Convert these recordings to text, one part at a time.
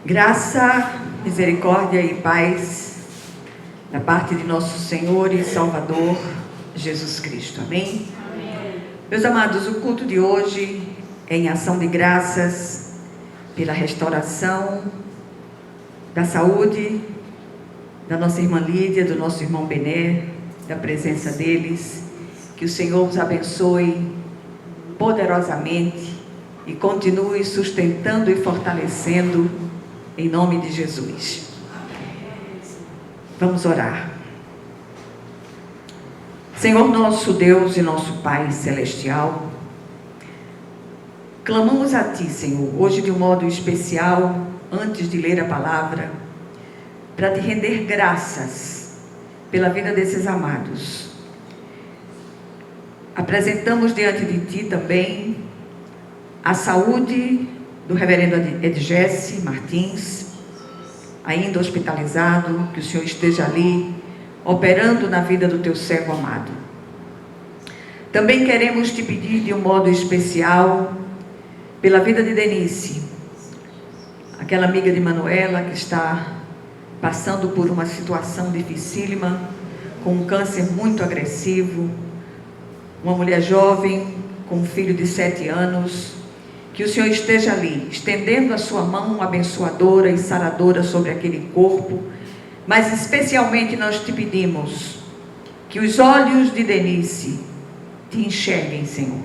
Graça, misericórdia e paz da parte de nosso Senhor e Salvador Jesus Cristo. Amém? Amém. Meus amados, o culto de hoje é em ação de graças pela restauração da saúde da nossa irmã Lídia, do nosso irmão Bené, da presença deles. Que o Senhor os abençoe poderosamente e continue sustentando e fortalecendo em nome de Jesus. Vamos orar. Senhor nosso Deus e nosso Pai Celestial, clamamos a Ti, Senhor, hoje de um modo especial, antes de ler a palavra, para Te render graças pela vida desses amados. Apresentamos diante de Ti também a saúde do reverendo Edjesse Martins, ainda hospitalizado, que o Senhor esteja ali, operando na vida do Teu servo amado. Também queremos Te pedir de um modo especial, pela vida de Denise, aquela amiga de Manuela, que está passando por uma situação dificílima, com um câncer muito agressivo, uma mulher jovem, com um filho de 7 anos, que o Senhor esteja ali, estendendo a sua mão abençoadora e saradora sobre aquele corpo, mas especialmente nós Te pedimos que os olhos de Denise Te enxerguem, Senhor,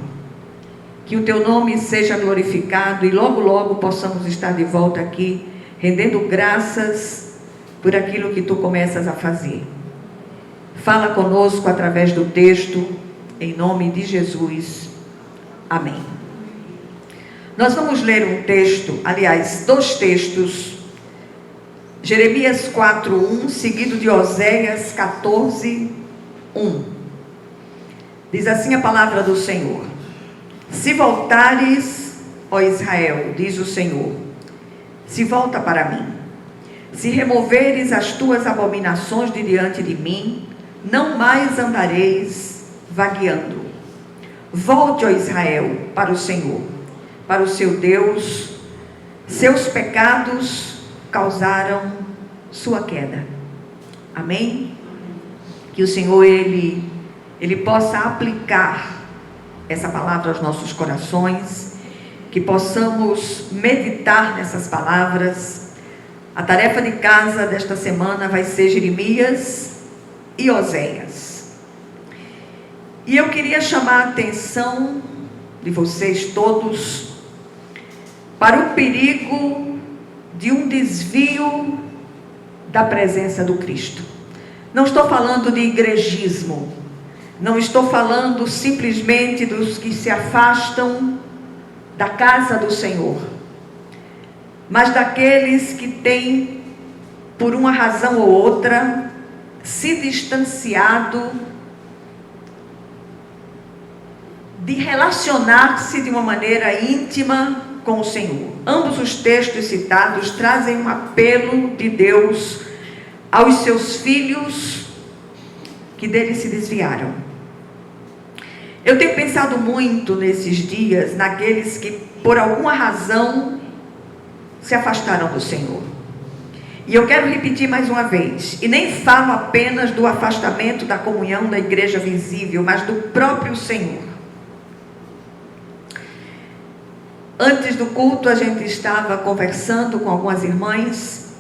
que o Teu nome seja glorificado e logo logo possamos estar de volta aqui, rendendo graças por aquilo que Tu começas a fazer. Fala conosco através do texto, em nome de Jesus, amém. Nós vamos ler um texto, aliás, 2 textos, Jeremias 4:1, seguido de Oséias 14:1. Diz assim a palavra do Senhor: Se voltares, ó Israel, diz o Senhor, se volta para mim, se removeres as tuas abominações de diante de mim, não mais andareis vagueando. Volte, ó Israel, para o Senhor, para o seu Deus. Seus pecados causaram sua queda. Amém? Que o Senhor, Ele possa aplicar essa palavra aos nossos corações, que possamos meditar nessas palavras. A tarefa de casa desta semana vai ser Jeremias e Oséias. E eu queria chamar a atenção de vocês todos para o perigo de um desvio da presença do Cristo. Não estou falando de igrejismo, não estou falando simplesmente dos que se afastam da casa do Senhor, mas daqueles que têm, por uma razão ou outra, se distanciado de relacionar-se de uma maneira íntima com o Senhor. Ambos os textos citados trazem um apelo de Deus aos seus filhos que dele se desviaram. Eu tenho pensado muito nesses dias naqueles que por alguma razão se afastaram do Senhor. E eu quero repetir mais uma vez, e nem falo apenas do afastamento da comunhão da igreja visível, mas do próprio Senhor. Antes do culto, a gente estava conversando com algumas irmãs,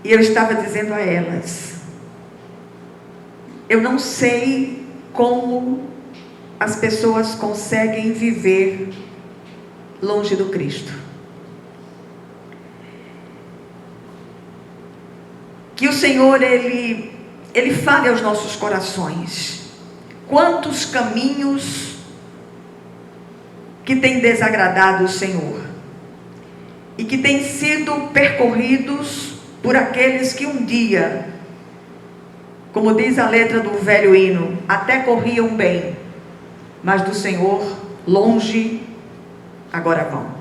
e eu estava dizendo a elas, eu não sei como as pessoas conseguem viver longe do Cristo. Que o Senhor, Ele fale aos nossos corações. Quantos caminhos que têm desagradado o Senhor e que têm sido percorridos por aqueles que um dia, como diz a letra do velho hino, até corriam bem, mas do Senhor longe agora vão.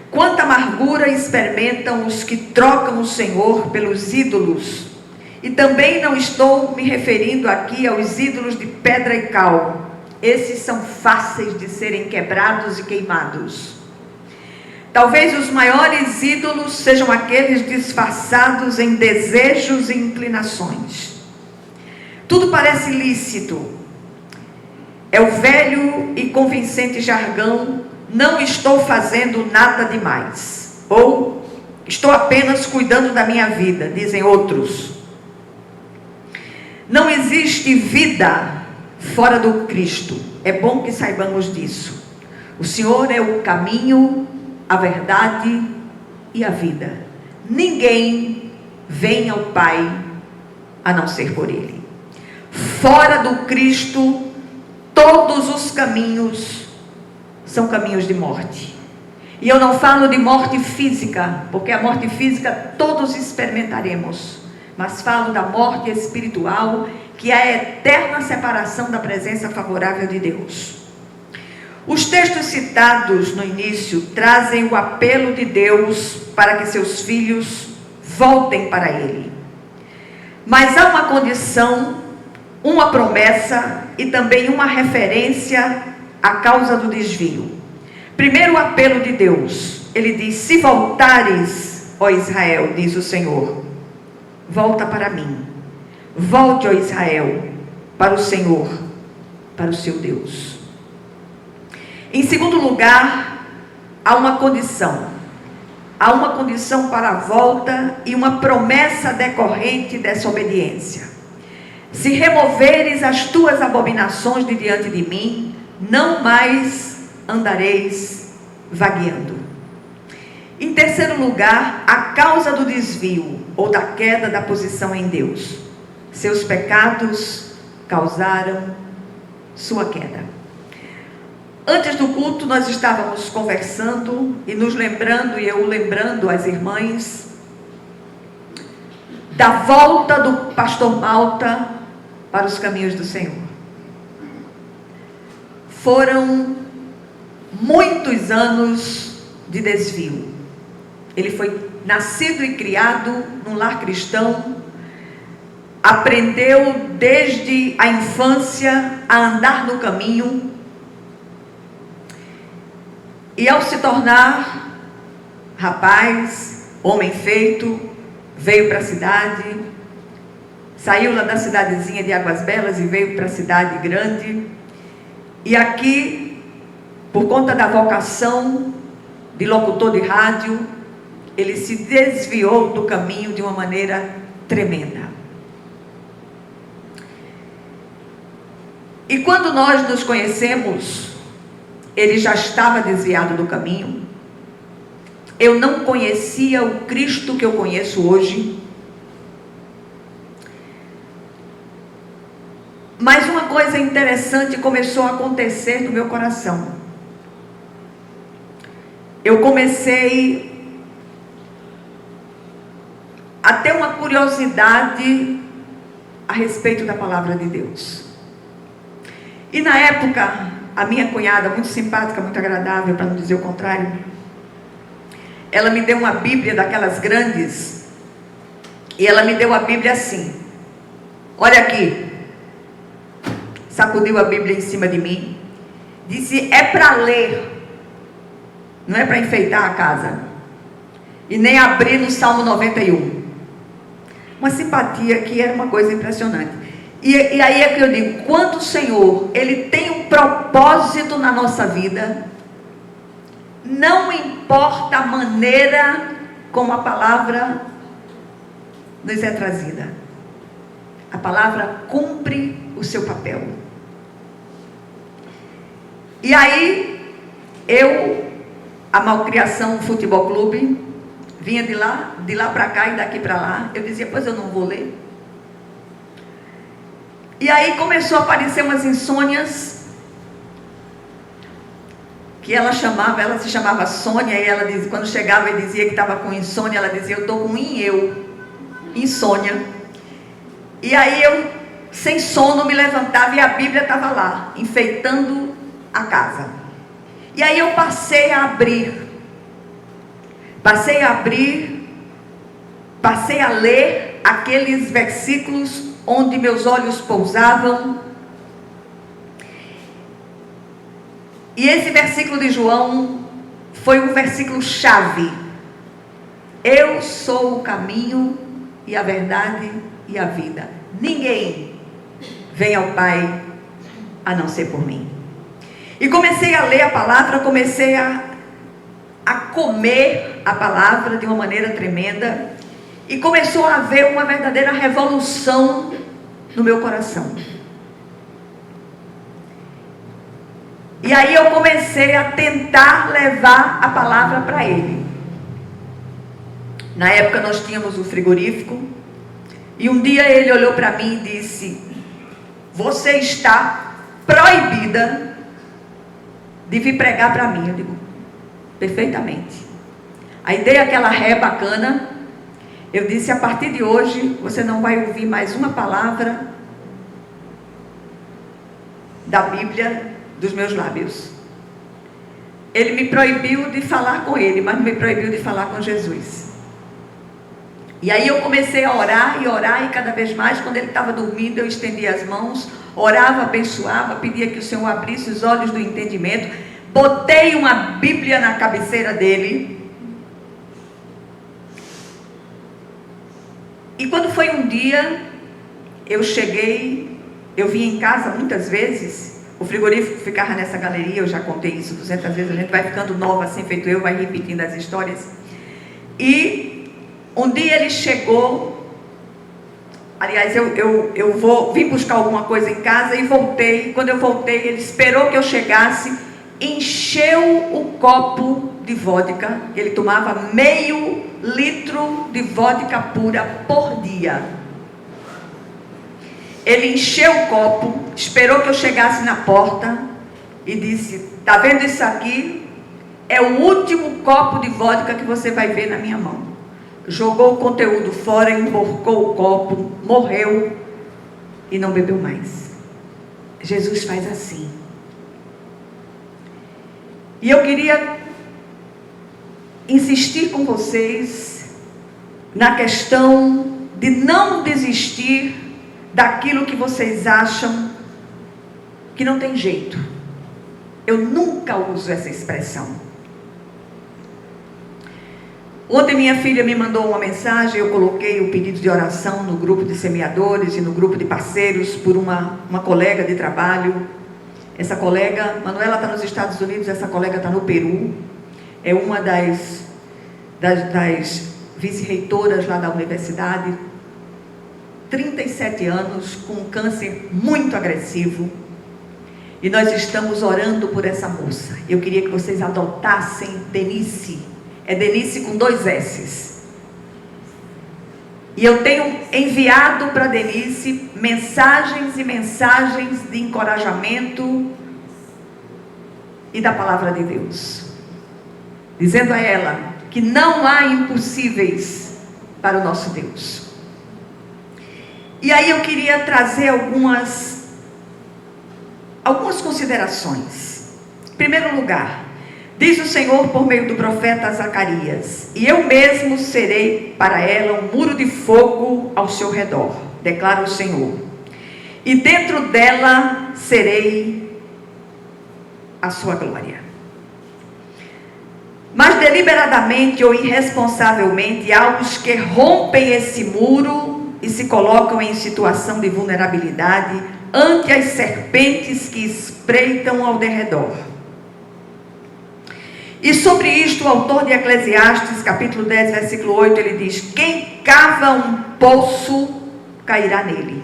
Quanta amargura experimentam os que trocam o Senhor pelos ídolos. E também não estou me referindo aqui aos ídolos de pedra e cal. Esses são fáceis de serem quebrados e queimados. Talvez os maiores ídolos sejam aqueles disfarçados em desejos e inclinações. Tudo parece lícito. É o velho e convincente jargão: não estou fazendo nada demais. Ou estou apenas cuidando da minha vida, dizem outros. Não existe vida fora do Cristo. É bom que saibamos disso. O Senhor é o caminho, a verdade e a vida. Ninguém vem ao Pai a não ser por Ele. Fora do Cristo, todos os caminhos são caminhos de morte. E eu não falo de morte física, porque a morte física todos experimentaremos. Mas falo da morte espiritual, que é a eterna separação da presença favorável de Deus. Os textos citados no início trazem o apelo de Deus para que seus filhos voltem para Ele. Mas há uma condição, uma promessa e também uma referência à causa do desvio. Primeiro, o apelo de Deus. Ele diz: se voltares, ó Israel, diz o Senhor, volta para mim. Volte, ó Israel, para o Senhor, para o seu Deus. Em segundo lugar, há uma condição. Há uma condição para a volta e uma promessa decorrente dessa obediência. Se removeres as tuas abominações de diante de mim, não mais andareis vagueando. Em terceiro lugar, a causa do desvio ou da queda da posição em Deus. Seus pecados causaram sua queda. Antes do culto nós estávamos conversando e nos lembrando, e eu lembrando as irmãs, da volta do pastor Malta para os caminhos do Senhor. Foram muitos anos de desvio. Ele foi nascido e criado num lar cristão, aprendeu desde a infância a andar no caminho, e ao se tornar rapaz, homem feito, veio para a cidade, saiu lá da cidadezinha de Águas Belas e veio para a cidade grande, e aqui, por conta da vocação de locutor de rádio, ele se desviou do caminho de uma maneira tremenda. E quando nós nos conhecemos, ele já estava desviado do caminho. Eu não conhecia o Cristo que eu conheço hoje. Mas uma coisa interessante começou a acontecer no meu coração. Eu comecei a ter uma curiosidade a respeito da palavra de Deus. E na época, a minha cunhada, muito simpática, muito agradável, para não dizer o contrário, ela me deu uma Bíblia daquelas grandes, e ela me deu a Bíblia assim, olha aqui, sacudiu a Bíblia em cima de mim, disse: é para ler, não é para enfeitar a casa, e nem abrir no Salmo 91, uma simpatia que era uma coisa impressionante. E aí é que eu digo, quando o Senhor, Ele tem um propósito na nossa vida, não importa a maneira como a palavra nos é trazida, a palavra cumpre o seu papel. E aí, eu, a Malcriação Futebol Clube, vinha de lá para cá e daqui para lá, eu dizia: pois eu não vou ler. E aí começou a aparecer umas insônias, que ela se chamava Sônia, e ela dizia, quando chegava e dizia que estava com insônia, ela dizia: eu estou com insônia. E aí eu, sem sono, me levantava e a Bíblia estava lá, enfeitando a casa. E aí eu passei a ler aqueles versículos onde meus olhos pousavam. E esse versículo de João foi um versículo chave. Eu sou o caminho e a verdade e a vida. Ninguém vem ao Pai a não ser por mim. E comecei a ler a palavra, comecei a comer a palavra de uma maneira tremenda. E começou a haver uma verdadeira revolução no meu coração. E aí eu comecei a tentar levar a palavra para ele. Na época nós tínhamos o frigorífico. E um dia ele olhou para mim e disse: você está proibida de vir pregar para mim. Eu digo: perfeitamente. Aí dei aquela ré bacana. Eu disse: a partir de hoje você não vai ouvir mais uma palavra da Bíblia dos meus lábios. Ele me proibiu de falar com ele, mas não me proibiu de falar com Jesus. E aí eu comecei a orar, e cada vez mais, quando ele estava dormindo, eu estendia as mãos, orava, abençoava, pedia que o Senhor abrisse os olhos do entendimento, botei uma Bíblia na cabeceira dele. E quando foi um dia, eu cheguei, eu vim em casa muitas vezes, o frigorífico ficava nessa galeria, eu já contei isso 200 vezes, a gente vai ficando nova assim, feito eu, vai repetindo as histórias. E um dia ele chegou, aliás, eu vim buscar alguma coisa em casa e voltei. Quando eu voltei, ele esperou que eu chegasse, encheu o copo de vodka. Ele tomava meio litro de vodka pura por dia. Ele encheu o copo, esperou que eu chegasse na porta e disse: tá vendo isso aqui? É o último copo de vodka que você vai ver na minha mão. Jogou o conteúdo fora, emborcou o copo, morreu e não bebeu mais. Jesus faz assim. E eu queria insistir com vocês na questão de não desistir daquilo que vocês acham que não tem jeito. Eu nunca uso essa expressão. Ontem minha filha me mandou uma mensagem, eu coloquei o pedido de oração no grupo de semeadores e no grupo de parceiros por uma colega de trabalho. Essa colega, Manuela está nos Estados Unidos, essa colega está no Peru. É uma das vice-reitoras lá da universidade. 37 anos, com um câncer muito agressivo. E nós estamos orando por essa moça. Eu queria que vocês adotassem Denise. É Denise com 2 S's. E eu tenho enviado para Denise mensagens e mensagens de encorajamento e da palavra de Deus, dizendo a ela que não há impossíveis para o nosso Deus. E aí eu queria trazer algumas considerações. Em primeiro lugar, diz o Senhor por meio do profeta Zacarias: e eu mesmo serei para ela um muro de fogo ao seu redor, declara o Senhor, e dentro dela serei a sua glória. Mas deliberadamente ou irresponsavelmente há os que rompem esse muro e se colocam em situação de vulnerabilidade ante as serpentes que espreitam ao derredor. E sobre isto o autor de Eclesiastes, capítulo 10, versículo 8, ele diz: quem cava um poço, cairá nele.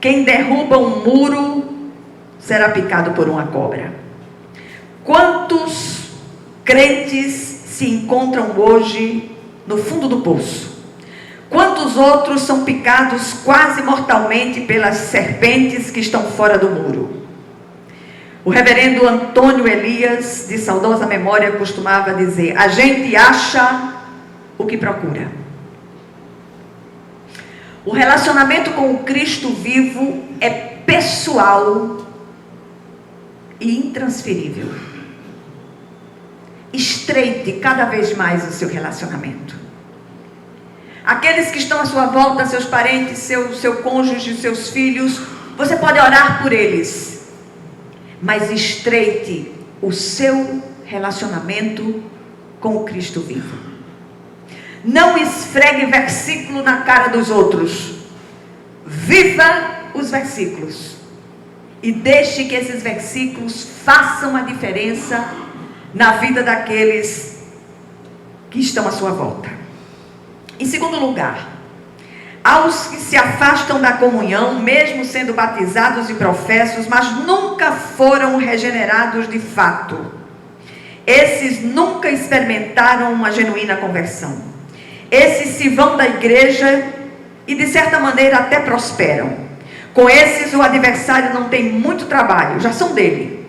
Quem derruba um muro, será picado por uma cobra. Quantos crentes se encontram hoje no fundo do poço? Quantos outros são picados quase mortalmente pelas serpentes que estão fora do muro? O reverendo Antônio Elias, de saudosa memória, costumava dizer: a gente acha o que procura. O relacionamento com o Cristo vivo é pessoal e intransferível. Estreite cada vez mais o seu relacionamento. Aqueles que estão à sua volta, seus parentes, seu cônjuge, seus filhos, você pode orar por eles, mas estreite o seu relacionamento com o Cristo vivo. Não esfregue versículo na cara dos outros. Viva os versículos. E deixe que esses versículos façam a diferença na vida daqueles que estão à sua volta. Em segundo lugar, aos que se afastam da comunhão, mesmo sendo batizados e professos, mas nunca foram regenerados de fato. Esses nunca experimentaram uma genuína conversão. Esses se vão da igreja e de certa maneira até prosperam. Com esses o adversário não tem muito trabalho, já são dele.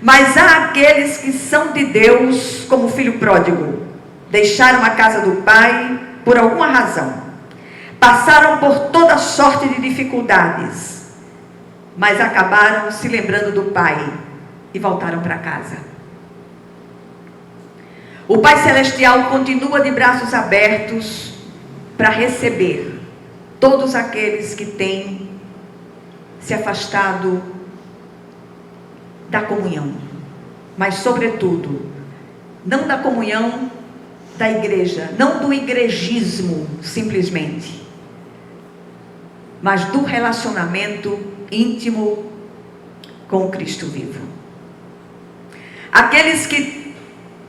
Mas há aqueles que são de Deus, como o filho pródigo. Deixaram a casa do pai por alguma razão. Passaram por toda sorte de dificuldades, mas acabaram se lembrando do pai e voltaram para casa. O Pai Celestial continua de braços abertos para receber todos aqueles que têm se afastado da comunhão, mas sobretudo, não da comunhão da igreja, não do igrejismo simplesmente, mas do relacionamento íntimo com o Cristo vivo. Aqueles que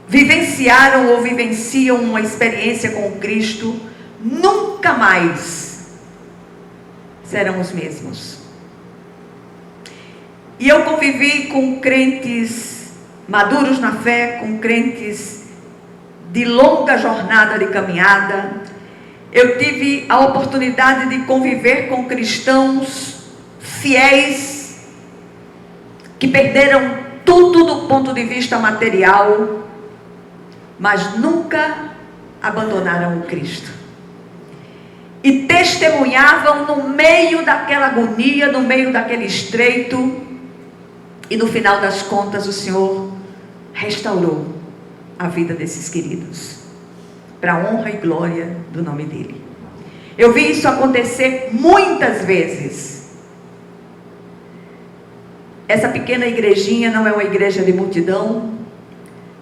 vivenciaram ou vivenciam uma experiência com o Cristo, nunca mais serão os mesmos. E eu convivi com crentes maduros na fé, com crentes de longa jornada de caminhada. Eu tive a oportunidade de conviver com cristãos fiéis, que perderam tudo do ponto de vista material, mas nunca abandonaram o Cristo. E testemunhavam no meio daquela agonia, no meio daquele estreito, e no final das contas o Senhor restaurou a vida desses queridos, para a honra e glória do nome dele. Eu vi isso acontecer muitas vezes. Essa pequena igrejinha não é uma igreja de multidão,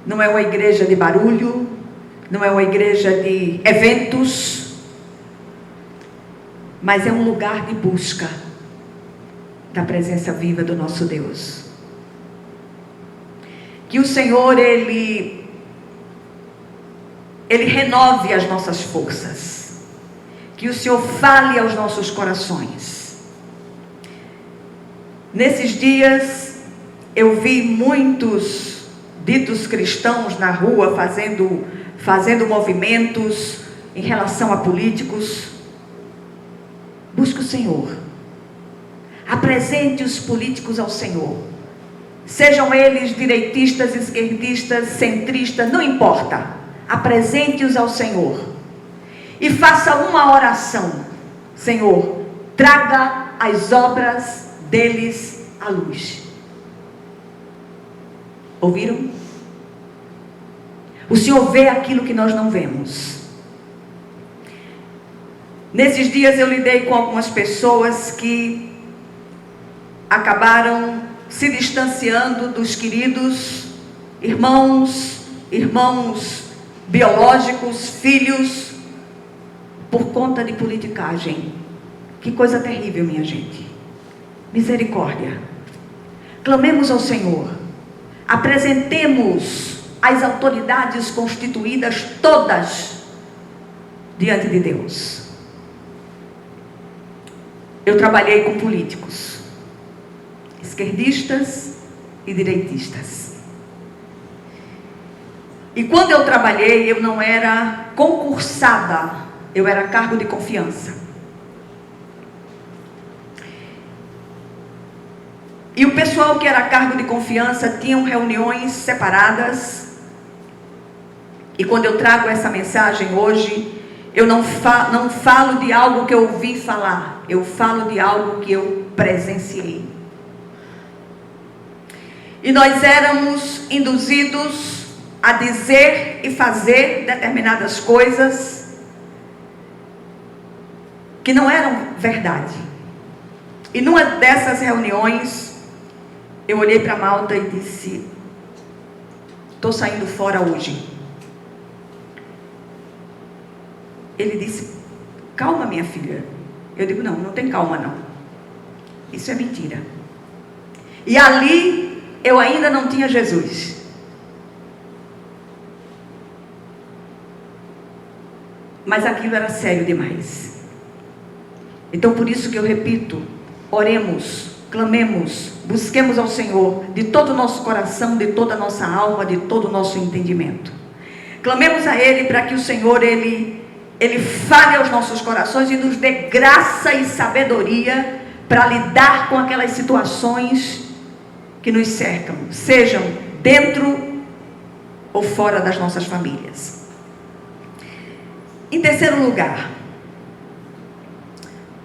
não é uma igreja de barulho, não é uma igreja de eventos, mas é um lugar de busca da presença viva do nosso Deus. Que o Senhor, Ele renove as nossas forças. Que o Senhor fale aos nossos corações. Nesses dias, eu vi muitos ditos cristãos na rua fazendo movimentos em relação a políticos. Busque o Senhor. Apresente os políticos ao Senhor. Sejam eles direitistas, esquerdistas, centristas, não importa. Apresente-os ao Senhor. E faça uma oração. Senhor, traga as obras deles à luz. Ouviram? O Senhor vê aquilo que nós não vemos. Nesses dias eu lidei com algumas pessoas que acabaram se distanciando dos queridos irmãos biológicos, filhos, por conta de politicagem. Que coisa terrível, minha gente. Misericórdia. Clamemos ao Senhor. Apresentemos as autoridades constituídas todas diante de Deus. Eu trabalhei com políticos, esquerdistas e direitistas. E quando eu trabalhei, eu não era concursada, eu era cargo de confiança. E o pessoal que era cargo de confiança tinham reuniões separadas. E quando eu trago essa mensagem hoje, eu não falo de algo que eu ouvi falar, eu falo de algo que eu presenciei. E nós éramos induzidos a dizer e fazer determinadas coisas que não eram verdade. E numa dessas reuniões, eu olhei para Malta e disse: estou saindo fora hoje. Ele disse, calma minha filha. Eu digo, não tem calma não. Isso é mentira. E ali eu ainda não tinha Jesus. Mas aquilo era sério demais. Então por isso que eu repito, oremos, clamemos, busquemos ao Senhor de todo o nosso coração, de toda a nossa alma, de todo o nosso entendimento. Clamemos a Ele para que o Senhor, Ele fale aos nossos corações e nos dê graça e sabedoria para lidar com aquelas situações que nos cercam, sejam dentro ou fora das nossas famílias. Em terceiro lugar,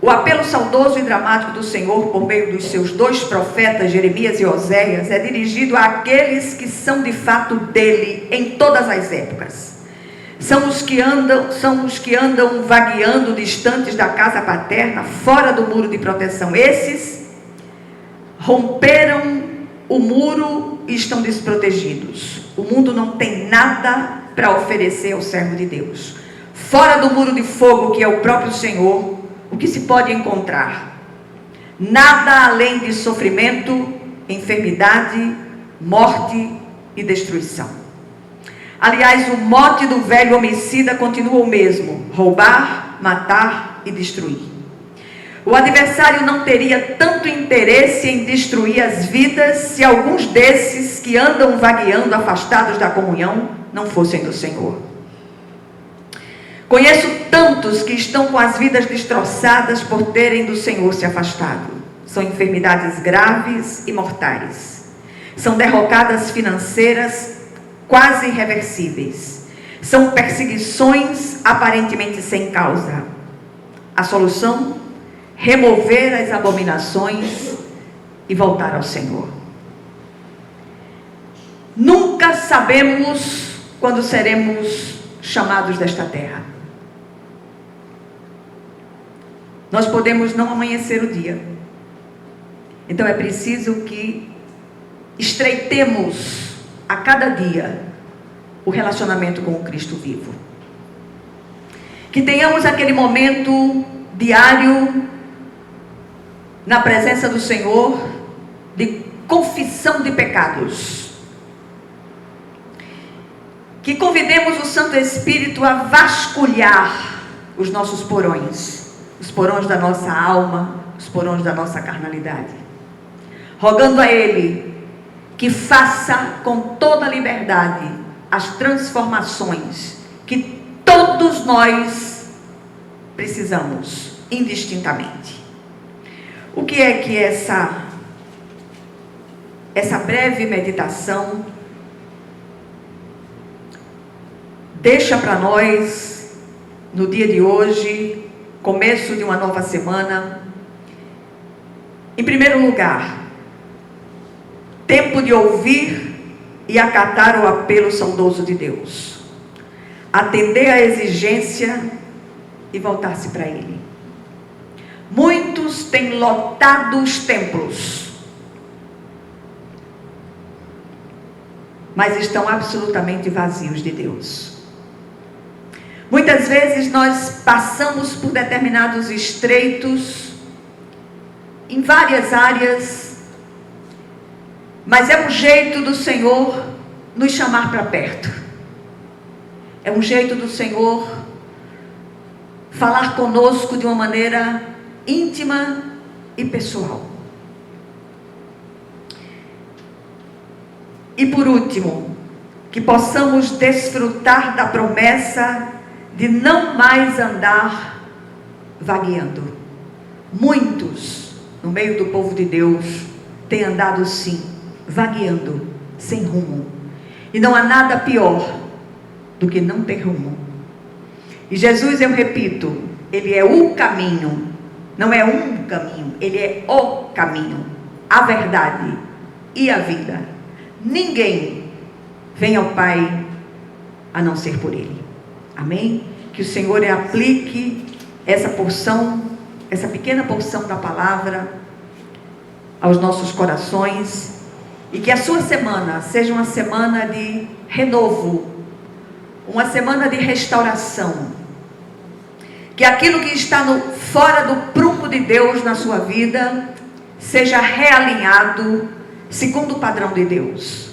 o apelo saudoso e dramático do Senhor por meio dos seus dois profetas, Jeremias e Oséias, é dirigido àqueles que são de fato dele em todas as épocas. São os que andam vagueando distantes da casa paterna, fora do muro de proteção. Esses romperam o muro e estão desprotegidos. O mundo não tem nada para oferecer ao servo de Deus. Fora do muro de fogo, que é o próprio Senhor, o que se pode encontrar? Nada além de sofrimento, enfermidade, morte e destruição. Aliás, o mote do velho homicida continua o mesmo: roubar, matar e destruir. O adversário não teria tanto interesse em destruir as vidas se alguns desses que andam vagueando afastados da comunhão não fossem do Senhor. Conheço tantos que estão com as vidas destroçadas por terem do Senhor se afastado. São enfermidades graves e mortais. São derrocadas financeiras quase irreversíveis. São perseguições aparentemente sem causa. A solução? Remover as abominações e voltar ao Senhor. Nunca sabemos quando seremos chamados desta terra. Nós podemos não amanhecer o dia. Então é preciso que estreitemos a cada dia o relacionamento com o Cristo vivo. Que tenhamos aquele momento diário na presença do Senhor de confissão de pecados. Que convidemos o Santo Espírito a vasculhar os nossos porões. Os porões da nossa alma, os porões da nossa carnalidade. Rogando a Ele que faça com toda liberdade as transformações que todos nós precisamos, indistintamente. O que é que essa breve meditação deixa para nós no dia de hoje, começo de uma nova semana? Em primeiro lugar, tempo de ouvir e acatar o apelo saudoso de Deus, atender à exigência e voltar-se para Ele. Muitos têm lotado os templos, mas estão absolutamente vazios de Deus. Muitas vezes nós passamos por determinados estreitos em várias áreas, mas é um jeito do Senhor nos chamar para perto. É um jeito do Senhor falar conosco de uma maneira íntima e pessoal. E por último, que possamos desfrutar da promessa de não mais andar vagueando. Muitos no meio do povo de Deus têm andado sim, vagueando, sem rumo. E não há nada pior do que não ter rumo. E Jesus, eu repito, Ele é o caminho. Não é um caminho, Ele é o caminho, a verdade e a vida. Ninguém vem ao Pai a não ser por Ele. Amém? Que o Senhor aplique essa porção, essa pequena porção da palavra aos nossos corações E que a sua semana seja uma semana de renovo, uma semana de restauração. Que aquilo que está fora do prumo de Deus na sua vida seja realinhado segundo o padrão de Deus.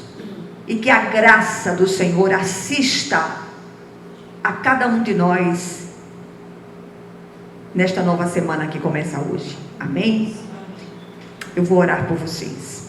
E que a graça do Senhor assista a cada um de nós nesta nova semana que começa hoje. Amém? Eu vou orar por vocês.